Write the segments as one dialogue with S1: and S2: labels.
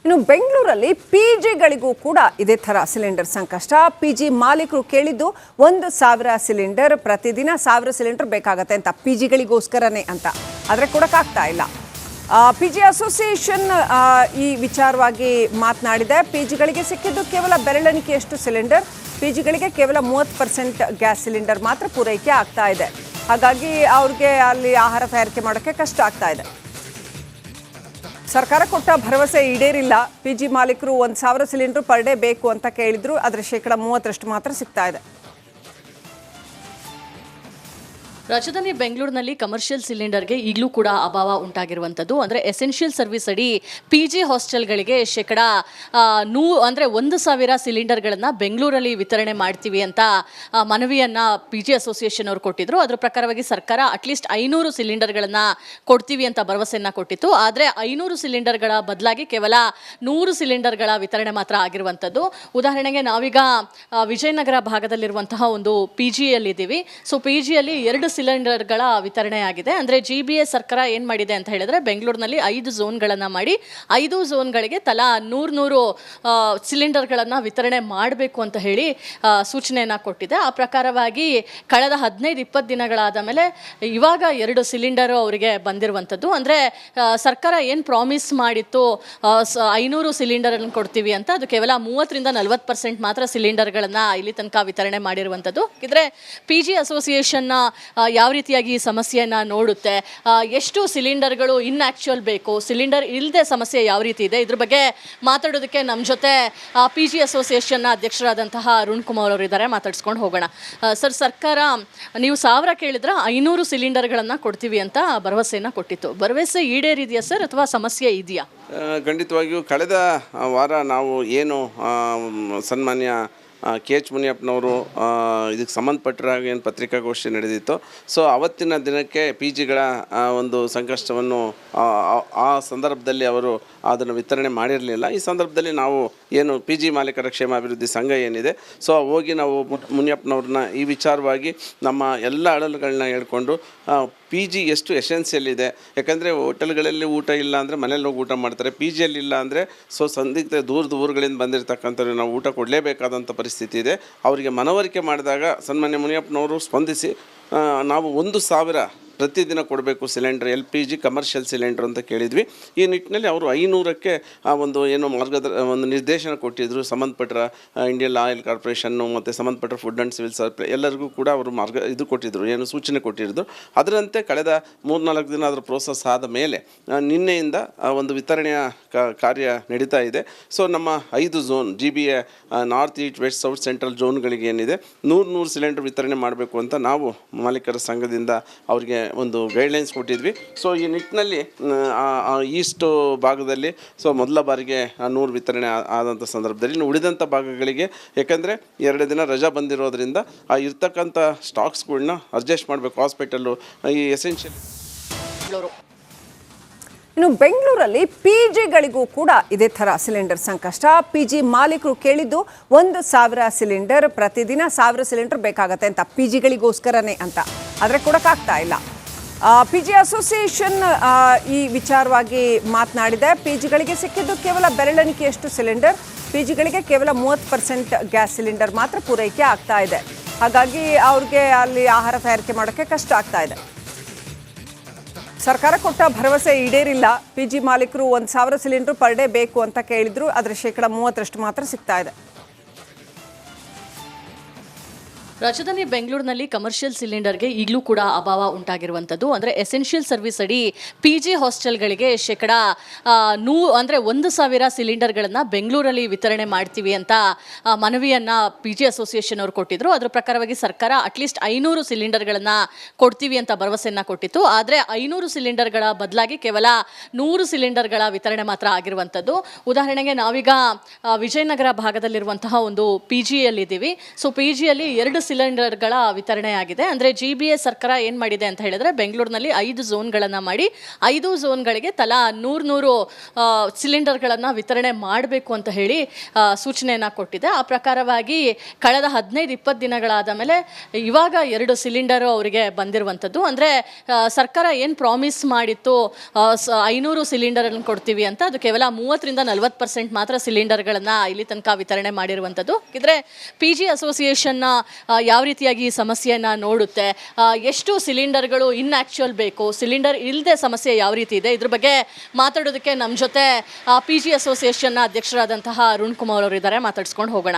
S1: ಇನ್ನು ಬೆಂಗಳೂರಲ್ಲಿ ಪಿಜಿಗಳಿಗೂ ಕೂಡ ಇದೇ ಥರ ಸಿಲಿಂಡರ್ ಸಂಕಷ್ಟ. ಪಿಜಿ ಮಾಲೀಕರು ಕೇಳಿದ್ದು 1,000 ಸಿಲಿಂಡರ್, ಪ್ರತಿದಿನ 1000 ಸಿಲಿಂಡರ್ ಬೇಕಾಗತ್ತೆ ಅಂತ, ಪಿಜಿಗಳಿಗೋಸ್ಕರನೇ ಅಂತ. ಆದರೆ ಕೊಡೋಕ್ಕಾಗ್ತಾ ಇಲ್ಲ. ಪಿಜಿ ಅಸೋಸಿಯೇಷನ್ ಈ ವಿಚಾರವಾಗಿ ಮಾತನಾಡಿದೆ. ಪಿಜಿಗಳಿಗೆ ಸಿಕ್ಕಿದ್ದು ಕೇವಲ ಬೆರಳೆಣಿಕೆಯಷ್ಟು ಸಿಲಿಂಡರ್. ಪಿಜಿಗಳಿಗೆ ಕೇವಲ 30% ಗ್ಯಾಸ್ ಸಿಲಿಂಡರ್ ಮಾತ್ರ ಪೂರೈಕೆ ಆಗ್ತಾ ಇದೆ. ಹಾಗಾಗಿ ಅವ್ರಿಗೆ ಅಲ್ಲಿ ಆಹಾರ ತಯಾರಿಕೆ ಮಾಡೋಕ್ಕೆ ಕಷ್ಟ ಆಗ್ತಾ ಇದೆ. ಸರ್ಕಾರ ಕೊಟ್ಟ ಭರವಸೆ ಈಡೇರಿಲ್ಲ. ಪಿಜಿ ಮಾಲೀಕರು 1,000 ಸಿಲಿಂಡರ್ ಪರ್ ಡೇ ಬೇಕು ಅಂತ ಕೇಳಿದ್ರು. ಆದರೆ 30% ಮಾತ್ರ ಸಿಗ್ತಾ ಇದೆ.
S2: ರಾಜಧಾನಿ ಬೆಂಗಳೂರಿನಲ್ಲಿ ಕಮರ್ಷಿಯಲ್ ಸಿಲಿಂಡರ್ಗೆ ಈಗಲೂ ಕೂಡ ಅಭಾವ ಉಂಟಾಗಿರುವಂಥದ್ದು. ಅಂದರೆ ಎಸೆನ್ಷಿಯಲ್ ಸರ್ವಿಸ್ ಅಡಿ ಪಿಜಿ ಹಾಸ್ಟೆಲ್ಗಳಿಗೆ ಅಂದರೆ 1,000 ಸಿಲಿಂಡರ್ಗಳನ್ನು ಬೆಂಗಳೂರಲ್ಲಿ ವಿತರಣೆ ಮಾಡ್ತೀವಿ ಅಂತ ಮನವಿಯನ್ನು ಪಿಜಿ ಅಸೋಸಿಯೇಷನ್ ಅವರು ಕೊಟ್ಟಿದ್ರು. ಅದರ ಪ್ರಕಾರವಾಗಿ ಸರ್ಕಾರ ಅಟ್ಲೀಸ್ಟ್ 500 ಸಿಲಿಂಡರ್ಗಳನ್ನು ಕೊಡ್ತೀವಿ ಅಂತ ಭರವಸೆಯನ್ನು ಕೊಟ್ಟಿತ್ತು. ಆದರೆ 500 ಸಿಲಿಂಡರ್ಗಳ ಬದಲಾಗಿ ಕೇವಲ 100 ಸಿಲಿಂಡರ್ಗಳ ವಿತರಣೆ ಮಾತ್ರ ಆಗಿರುವಂಥದ್ದು. ಉದಾಹರಣೆಗೆ ನಾವೀಗ ವಿಜಯನಗರ ಭಾಗದಲ್ಲಿರುವಂತಹ ಒಂದು ಪಿಜಿಯಲ್ಲಿದ್ದೀವಿ. ಸೊ ಪಿಜಿಯಲ್ಲಿ 2 ಸಿಲಿಂಡರ್ಗಳ ವಿತರಣೆ ಆಗಿದೆ. ಅಂದರೆ GBA ಸರ್ಕಾರ ಏನು ಮಾಡಿದೆ ಅಂತ ಹೇಳಿದ್ರೆ, ಬೆಂಗಳೂರಿನಲ್ಲಿ 5 ಝೋನ್ಗಳನ್ನು ಮಾಡಿ 5 ಝೋನ್ಗಳಿಗೆ ತಲಾ 100 ಸಿಲಿಂಡರ್ಗಳನ್ನು ವಿತರಣೆ ಮಾಡಬೇಕು ಅಂತ ಹೇಳಿ ಸೂಚನೆಯನ್ನು ಕೊಟ್ಟಿದೆ. ಆ ಪ್ರಕಾರವಾಗಿ ಕಳೆದ 15-20 ದಿನಗಳಾದ ಮೇಲೆ ಇವಾಗ 2 ಸಿಲಿಂಡರು ಅವರಿಗೆ ಬಂದಿರುವಂಥದ್ದು. ಅಂದರೆ ಸರ್ಕಾರ ಏನು ಪ್ರಾಮಿಸ್ ಮಾಡಿತ್ತು 500 ಸಿಲಿಂಡರನ್ನು ಕೊಡ್ತೀವಿ ಅಂತ, ಅದು ಕೇವಲ 30-40% ಮಾತ್ರ ಸಿಲಿಂಡರ್ಗಳನ್ನು ಇಲ್ಲಿ ತನಕ ವಿತರಣೆ ಮಾಡಿರುವಂಥದ್ದು. ಇದ್ರೆ ಪಿಜಿ ಅಸೋಸಿಯೇಷನ್ನ ಯಾವ ರೀತಿಯಾಗಿ ಈ ಸಮಸ್ಯೆಯನ್ನು ನೋಡುತ್ತೆ, ಎಷ್ಟು ಸಿಲಿಂಡರ್ಗಳು ಇನ್ಆ್ಯಕ್ಚುಯಲ್ ಬೇಕು, ಸಿಲಿಂಡರ್ ಇಲ್ಲದೆ ಸಮಸ್ಯೆ ಯಾವ ರೀತಿ ಇದೆ, ಇದ್ರ ಬಗ್ಗೆ ಮಾತಾಡೋದಕ್ಕೆ ನಮ್ಮ ಜೊತೆ ಪಿಜಿ ಅಸೋಸಿಯೇಷನ್ನ ಅಧ್ಯಕ್ಷರಾದಂತಹ ಅರುಣ್ ಕುಮಾರ್ ಅವರು ಇದ್ದಾರೆ. ಮಾತಾಡ್ಸ್ಕೊಂಡು ಹೋಗೋಣ. ಸರ್, ಸರ್ಕಾರ ನೀವು 1000 ಕೇಳಿದ್ರೆ 500 ಸಿಲಿಂಡರ್ಗಳನ್ನು ಕೊಡ್ತೀವಿ ಅಂತ ಭರವಸೆಯನ್ನು ಕೊಟ್ಟಿತ್ತು. ಭರವಸೆ ಈಡೇರಿದೆಯಾ ಸರ್, ಅಥವಾ ಸಮಸ್ಯೆ ಇದೆಯಾ?
S3: ಖಂಡಿತವಾಗಿಯೂ ಕಳೆದ ವಾರ ನಾವು ಏನು ಸನ್ಮಾನ್ಯ KH ಮುನಿಯಪ್ಪನವರು ಇದಕ್ಕೆ ಸಂಬಂಧಪಟ್ಟರಾಗಿ ಏನು ಪತ್ರಿಕಾಗೋಷ್ಠಿ ನಡೆದಿತ್ತು, ಸೊ ಅವತ್ತಿನ ದಿನಕ್ಕೆ ಪಿಜಿಗಳ ಒಂದು ಸಂಕಷ್ಟವನ್ನು ಆ ಸಂದರ್ಭದಲ್ಲಿ ಅವರು ಅದನ್ನು ವಿತರಣೆ ಮಾಡಿರಲಿಲ್ಲ. ಈ ಸಂದರ್ಭದಲ್ಲಿ ನಾವು ಏನು ಪಿಜಿ ಮಾಲೀಕರ ಕ್ಷೇಮಾಭಿವೃದ್ಧಿ ಸಂಘ ಏನಿದೆ, ಸೊ ಹೋಗಿ ನಾವು ಮುನಿಯಪ್ಪನವ್ರನ್ನ ಈ ವಿಚಾರವಾಗಿ ನಮ್ಮ ಎಲ್ಲ ಅಳಲುಗಳನ್ನ ಹೇಳ್ಕೊಂಡು ಪಿಜಿ ಎಷ್ಟು ಎಸೆನ್ಷಿಯಲ್ ಇದೆ. ಯಾಕಂದರೆ ಹೋಟೆಲ್ಗಳಲ್ಲಿ ಊಟ ಇಲ್ಲ ಅಂದರೆ ಮನೇಲಿ ಹೋಗಿ ಊಟ ಮಾಡ್ತಾರೆ. ಪಿಜಿಯಲ್ಲಿ ಇಲ್ಲ ಅಂದರೆ ಸೊ ಸಂದಿಗ್ಧ ದೂರದ ಊರುಗಳಿಂದ ಬಂದಿರತಕ್ಕಂಥವ್ರಿಗೆ ನಾವು ಊಟ ಕೊಡಲೇಬೇಕಾದಂಥ ಪರಿಸ್ಥಿತಿ ಇದೆ. ಅವರಿಗೆ ಮನವರಿಕೆ ಮಾಡಿದಾಗ ಸನ್ಮಾನ್ಯ ಮುನಿಯಪ್ಪನವರು ಸ್ಪಂದಿಸಿ ನಾವು 1,000 ಪ್ರತಿದಿನ ಕೊಡಬೇಕು ಸಿಲಿಂಡರ್, LPG ಕಮರ್ಷಿಯಲ್ ಸಿಲಿಂಡರ್ ಅಂತ ಕೇಳಿದ್ವಿ. ಈ ನಿಟ್ಟಿನಲ್ಲಿ ಅವರು 500ಕ್ಕೆ ಒಂದು ಏನು ಒಂದು ನಿರ್ದೇಶನ ಕೊಟ್ಟಿದ್ದರು. ಸಂಬಂಧಪಟ್ಟ ಇಂಡಿಯನ್ ಆಯಿಲ್ ಕಾರ್ಪೊರೇಷನ್ನು ಮತ್ತು ಸಂಬಂಧಪಟ್ಟ ಫುಡ್ ಆ್ಯಂಡ್ ಸಿವಿಲ್ ಸಪ್ಲೈ ಎಲ್ಲರಿಗೂ ಕೂಡ ಅವರು ಇದು ಕೊಟ್ಟಿದ್ದರು, ಏನು ಸೂಚನೆ ಕೊಟ್ಟಿರೋದು. ಅದರಂತೆ ಕಳೆದ 3-4 ದಿನ ಅದರ ಪ್ರೋಸೆಸ್ ಆದ ಮೇಲೆ ನಿನ್ನೆಯಿಂದ ಒಂದು ವಿತರಣೆಯ ಕಾರ್ಯ ನಡೀತಾ ಇದೆ. ಸೊ ನಮ್ಮ 5 zone GBA north, east, west, south, central ಝೋನ್ಗಳಿಗೆ ಏನಿದೆ 100 ಸಿಲಿಂಡರ್ ವಿತರಣೆ ಮಾಡಬೇಕು ಅಂತ ನಾವು ಮಾಲೀಕರ ಸಂಘದಿಂದ ಅವರಿಗೆ ಒಂದು ಗೈಡ್ಲೈನ್ಸ್ ಕೊಟ್ಟಿದ್ವಿ. ಸೊ ಈ ನಿಟ್ಟಿನಲ್ಲಿ ಈಸ್ಟ್ ಭಾಗದಲ್ಲಿ ಸೊ ಮೊದಲ ಬಾರಿಗೆ 100 ವಿತರಣೆ ಆದಂಥ ಸಂದರ್ಭದಲ್ಲಿ ಇನ್ನು ಉಳಿದಂಥ ಭಾಗಗಳಿಗೆ, ಯಾಕಂದರೆ 2 ದಿನ ರಜಾ ಬಂದಿರೋದ್ರಿಂದ ಇರ್ತಕ್ಕಂಥ ಸ್ಟಾಕ್ಸ್ಗಳನ್ನ ಅಡ್ಜಸ್ಟ್ ಮಾಡಬೇಕು. ಹಾಸ್ಪಿಟಲ್ಲು ಈ ಎಸೆನ್ಷಿಯಲ್.
S1: ಇನ್ನು ಬೆಂಗಳೂರಲ್ಲಿ ಪಿಜಿಗಳಿಗೂ ಕೂಡ ಇದೇ ಥರ ಸಿಲಿಂಡರ್ ಸಂಕಷ್ಟ. ಪಿಜಿ ಮಾಲೀಕರು ಕೇಳಿದ್ದು 1,000 ಸಿಲಿಂಡರ್, ಪ್ರತಿದಿನ 1000 ಸಿಲಿಂಡರ್ ಬೇಕಾಗತ್ತೆ ಅಂತ, ಪಿಜಿಗಳಿಗೋಸ್ಕರನೇ ಅಂತ. ಆದರೆ ಕೊಡೋಕ್ಕಾಗ್ತಾ ಇಲ್ಲ. ಪಿಜಿ ಅಸೋಸಿಯೇಷನ್ ಈ ವಿಚಾರವಾಗಿ ಮಾತನಾಡಿದೆ. ಪಿಜಿಗಳಿಗೆ ಸಿಕ್ಕಿದ್ದು ಕೇವಲ ಬೆರಳೆಣಿಕೆಯಷ್ಟು ಸಿಲಿಂಡರ್. ಪಿಜಿಗಳಿಗೆ ಕೇವಲ 30% ಗ್ಯಾಸ್ ಸಿಲಿಂಡರ್ ಮಾತ್ರ ಪೂರೈಕೆ ಆಗ್ತಾ ಇದೆ. ಹಾಗಾಗಿ ಅವ್ರಿಗೆ ಅಲ್ಲಿ ಆಹಾರ ತಯಾರಿಕೆ ಮಾಡೋಕ್ಕೆ ಕಷ್ಟ ಆಗ್ತಾ ಇದೆ. ಸರ್ಕಾರ ಕೊಟ್ಟ ಭರವಸೆ ಈಡೇರಿಲ್ಲ. ಪಿಜಿ ಮಾಲೀಕರು 1,000 ಸಿಲಿಂಡರ್ ಪರ್ ಡೇ ಬೇಕು ಅಂತ ಕೇಳಿದ್ರು. ಆದರೆ 30% ಮಾತ್ರ ಸಿಗ್ತಾ ಇದೆ.
S2: ರಾಜಧಾನಿ ಬೆಂಗಳೂರಿನಲ್ಲಿ ಕಮರ್ಷಿಯಲ್ ಸಿಲಿಂಡರ್ಗೆ ಈಗಲೂ ಕೂಡ ಅಭಾವ ಉಂಟಾಗಿರುವಂಥದ್ದು. ಅಂದರೆ ಎಸೆನ್ಷಿಯಲ್ ಸರ್ವಿಸ್ ಅಡಿ ಪಿಜಿ ಹಾಸ್ಟೆಲ್ಗಳಿಗೆ ಅಂದರೆ 1,000 ಸಿಲಿಂಡರ್ಗಳನ್ನು ಬೆಂಗಳೂರಲ್ಲಿ ವಿತರಣೆ ಮಾಡ್ತೀವಿ ಅಂತ ಮನವಿಯನ್ನು ಪಿಜಿ ಅಸೋಸಿಯೇಷನ್ ಅವರು ಕೊಟ್ಟಿದ್ರು. ಅದರ ಪ್ರಕಾರವಾಗಿ ಸರ್ಕಾರ ಅಟ್ಲೀಸ್ಟ್ 500 ಸಿಲಿಂಡರ್ಗಳನ್ನು ಕೊಡ್ತೀವಿ ಅಂತ ಭರವಸೆಯನ್ನು ಕೊಟ್ಟಿತ್ತು. ಆದರೆ 500 ಸಿಲಿಂಡರ್ಗಳ ಬದಲಾಗಿ ಕೇವಲ 100 ಸಿಲಿಂಡರ್ಗಳ ವಿತರಣೆ ಮಾತ್ರ ಆಗಿರುವಂಥದ್ದು. ಉದಾಹರಣೆಗೆ ನಾವೀಗ ವಿಜಯನಗರ ಭಾಗದಲ್ಲಿರುವಂತಹ ಒಂದು ಪಿಜಿಯಲ್ಲಿದ್ದೀವಿ. ಸೊ ಪಿಜಿಯಲ್ಲಿ 2 ಸಿಲಿಂಡರ್ಗಳ ವಿತರಣೆ ಆಗಿದೆ. ಅಂದರೆ GBA ಸರ್ಕಾರ ಏನು ಮಾಡಿದೆ ಅಂತ ಹೇಳಿದ್ರೆ ಬೆಂಗಳೂರಿನಲ್ಲಿ 5 ಝೋನ್ಗಳನ್ನು ಮಾಡಿ 5 ಝೋನ್ಗಳಿಗೆ ತಲಾ 100 ಸಿಲಿಂಡರ್ಗಳನ್ನು ವಿತರಣೆ ಮಾಡಬೇಕು ಅಂತ ಹೇಳಿ ಸೂಚನೆಯನ್ನು ಕೊಟ್ಟಿದೆ. ಆ ಪ್ರಕಾರವಾಗಿ ಕಳೆದ 15-20 ದಿನಗಳಾದ ಮೇಲೆ ಇವಾಗ 2 ಸಿಲಿಂಡರು ಅವರಿಗೆ ಬಂದಿರುವಂಥದ್ದು. ಅಂದರೆ ಸರ್ಕಾರ ಏನು ಪ್ರಾಮಿಸ್ ಮಾಡಿತ್ತು 500 ಸಿಲಿಂಡರನ್ನು ಕೊಡ್ತೀವಿ ಅಂತ, ಅದು ಕೇವಲ 30-40% ಮಾತ್ರ ಸಿಲಿಂಡರ್ಗಳನ್ನು ಇಲ್ಲಿ ತನಕ ವಿತರಣೆ ಮಾಡಿರುವಂಥದ್ದು. ಇದ್ರೆ PG ಅಸೋಸಿಯೇಷನ್ನ ಯಾವ ರೀತಿಯಾಗಿ ಈ ಸಮಸ್ಯೆಯನ್ನು ನೋಡುತ್ತೆ, ಎಷ್ಟು ಸಿಲಿಂಡರ್ಗಳು ಇನ್ಆ್ಯಕ್ಚುಯಲ್ ಬೇಕು, ಸಿಲಿಂಡರ್ ಇಲ್ಲದೆ ಸಮಸ್ಯೆ ಯಾವ ರೀತಿ ಇದೆ, ಇದ್ರ ಬಗ್ಗೆ ಮಾತಾಡೋದಕ್ಕೆ ನಮ್ಮ ಜೊತೆ PG ಅಸೋಸಿಯೇಷನ್ನ ಅಧ್ಯಕ್ಷರಾದಂತಹ ಅರುಣ್ ಕುಮಾರ್ ಅವರು ಇದ್ದಾರೆ. ಮಾತಾಡ್ಸ್ಕೊಂಡು ಹೋಗೋಣ.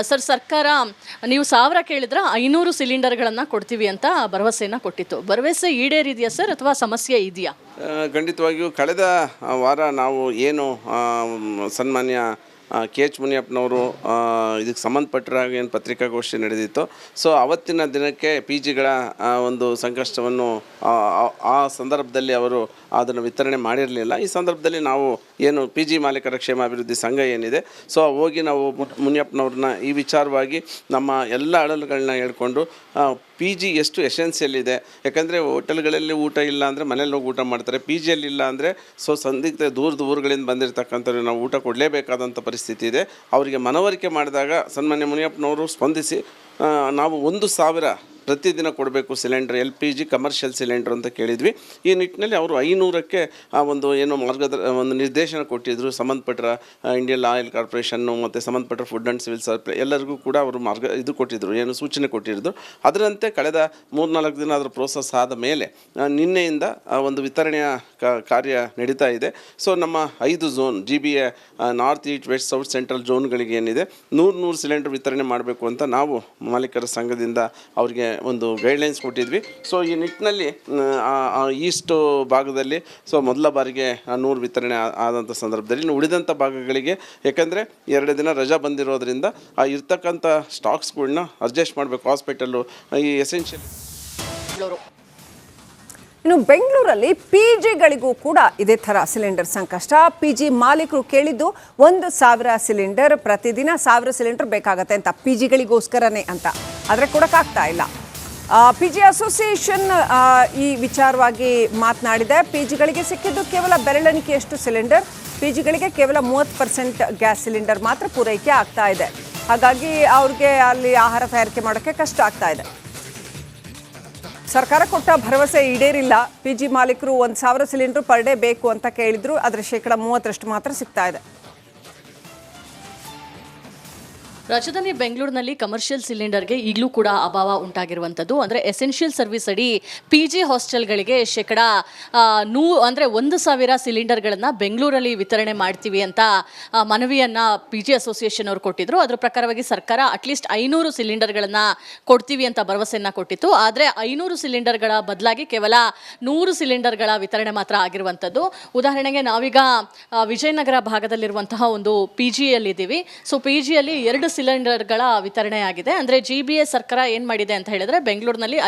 S2: ಸರ್, ಸರ್ಕಾರ ನೀವು 1000 ಕೇಳಿದ್ರೆ 500 ಸಿಲಿಂಡರ್ಗಳನ್ನು ಕೊಡ್ತೀವಿ ಅಂತ ಭರವಸೆಯನ್ನು ಕೊಟ್ಟಿತ್ತು. ಭರವಸೆ ಈಡೇರಿದೆಯಾ ಸರ್, ಅಥವಾ ಸಮಸ್ಯೆ ಇದೆಯಾ?
S3: ಖಂಡಿತವಾಗಿಯೂ ಕಳೆದ ವಾರ ನಾವು ಏನು ಸನ್ಮಾನ್ಯ KH ಮುನಿಯಪ್ಪನವರು ಇದಕ್ಕೆ ಸಂಬಂಧಪಟ್ಟರಾಗ ಏನು ಪತ್ರಿಕಾಗೋಷ್ಠಿ ನಡೆದಿತ್ತು, ಸೊ ಅವತ್ತಿನ ದಿನಕ್ಕೆ PGಗಳ ಒಂದು ಸಂಕಷ್ಟವನ್ನು ಆ ಸಂದರ್ಭದಲ್ಲಿ ಅವರು ಅದನ್ನು ವಿತರಣೆ ಮಾಡಿರಲಿಲ್ಲ. ಈ ಸಂದರ್ಭದಲ್ಲಿ ನಾವು ಏನು PG ಮಾಲೀಕರ ಕ್ಷೇಮಾಭಿವೃದ್ಧಿ ಸಂಘ ಏನಿದೆ, ಸೊ ಹೋಗಿ ನಾವು ಮುನಿಯಪ್ಪನವ್ರನ್ನ ಈ ವಿಚಾರವಾಗಿ ನಮ್ಮ ಎಲ್ಲ ಅಳಲುಗಳನ್ನ ಹೇಳ್ಕೊಂಡು PG ಎಷ್ಟು ಎಸೆನ್ಷಿಯಲ್ ಇದೆ. ಯಾಕಂದರೆ ಹೋಟೆಲ್ಗಳಲ್ಲಿ ಊಟ ಇಲ್ಲ ಅಂದರೆ ಮನೇಲಿ ಹೋಗಿ ಊಟ ಮಾಡ್ತಾರೆ, PGಯಲ್ಲಿ ಇಲ್ಲ ಅಂದರೆ ಸೊ ಸಂದಿಗ್ಧ ದೂರದ ಊರುಗಳಿಂದ ಬಂದಿರತಕ್ಕಂಥವ್ರಿಗೆ ನಾವು ಊಟ ಕೊಡಲೇಬೇಕಾದಂಥ ಪರಿಸ್ಥಿತಿ ಇದೆ. ಅವರಿಗೆ ಮನವರಿಕೆ ಮಾಡಿದಾಗ ಸನ್ಮಾನ್ಯ ಮುನಿಯಪ್ಪನವರು ಸ್ಪಂದಿಸಿ ನಾವು 1000 ಪ್ರತಿದಿನ ಕೊಡಬೇಕು ಸಿಲಿಂಡರ್, LPG ಕಮರ್ಷಿಯಲ್ ಸಿಲಿಂಡರ್ ಅಂತ ಕೇಳಿದ್ವಿ. ಈ ನಿಟ್ಟಿನಲ್ಲಿ ಅವರು 500ಕ್ಕೆ ಒಂದು ಏನು ಒಂದು ನಿರ್ದೇಶನ ಕೊಟ್ಟಿದ್ದರು. ಸಂಬಂಧಪಟ್ಟ ಇಂಡಿಯನ್ ಆಯಿಲ್ ಕಾರ್ಪೊರೇಷನ್ನು ಮತ್ತು ಸಂಬಂಧಪಟ್ಟ ಫುಡ್ ಆ್ಯಂಡ್ ಸಿವಿಲ್ ಸಪ್ಲೈ ಎಲ್ಲರಿಗೂ ಕೂಡ ಅವರು ಇದು ಕೊಟ್ಟಿದ್ದರು, ಏನು ಸೂಚನೆ ಕೊಟ್ಟಿದ್ರು. ಅದರಂತೆ ಕಳೆದ 3-4 ದಿನ ಅದರ ಪ್ರೋಸೆಸ್ ಆದ ಮೇಲೆ ನಿನ್ನೆಯಿಂದ ಒಂದು ವಿತರಣೆಯ ಕಾರ್ಯ ನಡೀತಾ ಇದೆ. ಸೊ ನಮ್ಮ 5 zone GBA north, east, west, south, central ಝೋನ್ಗಳಿಗೆ ಏನಿದೆ 100 ಸಿಲಿಂಡರ್ ವಿತರಣೆ ಮಾಡಬೇಕು ಅಂತ ನಾವು ಮಾಲೀಕರ ಸಂಘದಿಂದ ಅವರಿಗೆ ಒಂದು ಗೈಡ್ಲೈನ್ಸ್ ಕೊಟ್ಟಿದ್ವಿ. ಸೊ ಈ ನಿಟ್ಟಿನಲ್ಲಿ ಈಸ್ಟ್ ಭಾಗದಲ್ಲಿ ಸೊ ಮೊದಲ ಬಾರಿಗೆ 100 ವಿತರಣೆ ಆದಂಥ ಸಂದರ್ಭದಲ್ಲಿ ಇನ್ನು ಉಳಿದಂಥ ಭಾಗಗಳಿಗೆ, ಯಾಕಂದರೆ 2 ದಿನ ರಜಾ ಬಂದಿರೋದ್ರಿಂದ ಇರ್ತಕ್ಕಂಥ ಸ್ಟಾಕ್ಸ್ಗಳನ್ನ ಅಡ್ಜಸ್ಟ್ ಮಾಡಬೇಕು. ಹಾಸ್ಪಿಟಲ್ಲು ಈ ಎಸೆನ್ಷಿಯಲ್.
S1: ಇನ್ನು ಬೆಂಗಳೂರಲ್ಲಿ PGಗಳಿಗೂ ಕೂಡ ಇದೇ ಥರ ಸಿಲಿಂಡರ್ ಸಂಕಷ್ಟ. PG ಮಾಲೀಕರು ಕೇಳಿದ್ದು 1000 ಸಿಲಿಂಡರ್, ಪ್ರತಿದಿನ 1000 ಸಿಲಿಂಡರ್ ಬೇಕಾಗತ್ತೆ ಅಂತ, PGಗಳಿಗೋಸ್ಕರನೇ ಅಂತ. ಆದರೆ ಕೊಡೋಕ್ಕಾಗ್ತಾ ಇಲ್ಲ. PG ಅಸೋಸಿಯೇಷನ್ ಈ ವಿಚಾರವಾಗಿ ಮಾತನಾಡಿದೆ. PGಗಳಿಗೆ ಸಿಕ್ಕಿದ್ದು ಕೇವಲ ಬೆರಳೆಣಿಕೆಯಷ್ಟು ಸಿಲಿಂಡರ್, PGಗಳಿಗೆ ಕೇವಲ 30% ಗ್ಯಾಸ್ ಸಿಲಿಂಡರ್ ಮಾತ್ರ ಪೂರೈಕೆ ಆಗ್ತಾ ಇದೆ. ಹಾಗಾಗಿ ಅವ್ರಿಗೆ ಅಲ್ಲಿ ಆಹಾರ ತಯಾರಿಕೆ ಮಾಡೋಕ್ಕೆ ಕಷ್ಟ ಆಗ್ತಾ ಇದೆ. ಸರ್ಕಾರ ಕೊಟ್ಟ ಭರವಸೆ ಈಡೇರಿಲ್ಲ. PG ಮಾಲೀಕರು 1000 ಸಿಲಿಂಡರ್ ಪರ್ ಡೇ ಬೇಕು ಅಂತ ಕೇಳಿದ್ರು, ಅದರ 30% ಮಾತ್ರ ಸಿಗ್ತಾ ಇದೆ.
S2: ರಾಜಧಾನಿ ಬೆಂಗಳೂರಿನಲ್ಲಿ ಕಮರ್ಷಿಯಲ್ ಸಿಲಿಂಡರ್ಗೆ ಈಗಲೂ ಕೂಡ ಅಭಾವ ಉಂಟಾಗಿರುವಂಥದ್ದು. ಅಂದರೆ ಎಸೆನ್ಷಿಯಲ್ ಸರ್ವಿಸ್ ಅಡಿ PG ಹಾಸ್ಟೆಲ್ಗಳಿಗೆ 1000 ಸಿಲಿಂಡರ್ಗಳನ್ನು ಬೆಂಗಳೂರಲ್ಲಿ ವಿತರಣೆ ಮಾಡ್ತೀವಿ ಅಂತ ಮನವಿಯನ್ನು PG ಅಸೋಸಿಯೇಷನ್ ಅವರು ಕೊಟ್ಟಿದ್ರು. ಅದರ ಪ್ರಕಾರವಾಗಿ ಸರ್ಕಾರ ಅಟ್ಲೀಸ್ಟ್ 500 ಸಿಲಿಂಡರ್ಗಳನ್ನು ಕೊಡ್ತೀವಿ ಅಂತ ಭರವಸೆಯನ್ನು ಕೊಟ್ಟಿತ್ತು. ಆದರೆ 500 ಸಿಲಿಂಡರ್ಗಳ ಬದಲಾಗಿ ಕೇವಲ 100 ಸಿಲಿಂಡರ್ಗಳ ವಿತರಣೆ ಮಾತ್ರ ಆಗಿರುವಂಥದ್ದು. ಉದಾಹರಣೆಗೆ ನಾವೀಗ ವಿಜಯನಗರ ಭಾಗದಲ್ಲಿರುವಂತಹ ಒಂದು PGಯಲ್ಲಿದ್ದೀವಿ. ಸೊ PGಯಲ್ಲಿ 2 ಸಿಲಿಂಡರ್ಗಳ ವಿತರಣೆ ಆಗಿದೆ. ಅಂದರೆ GBA ಸರ್ಕಾರ ಏನು ಮಾಡಿದೆ ಅಂತ ಹೇಳಿದ್ರೆ ಬೆಂಗಳೂರಿನಲ್ಲಿ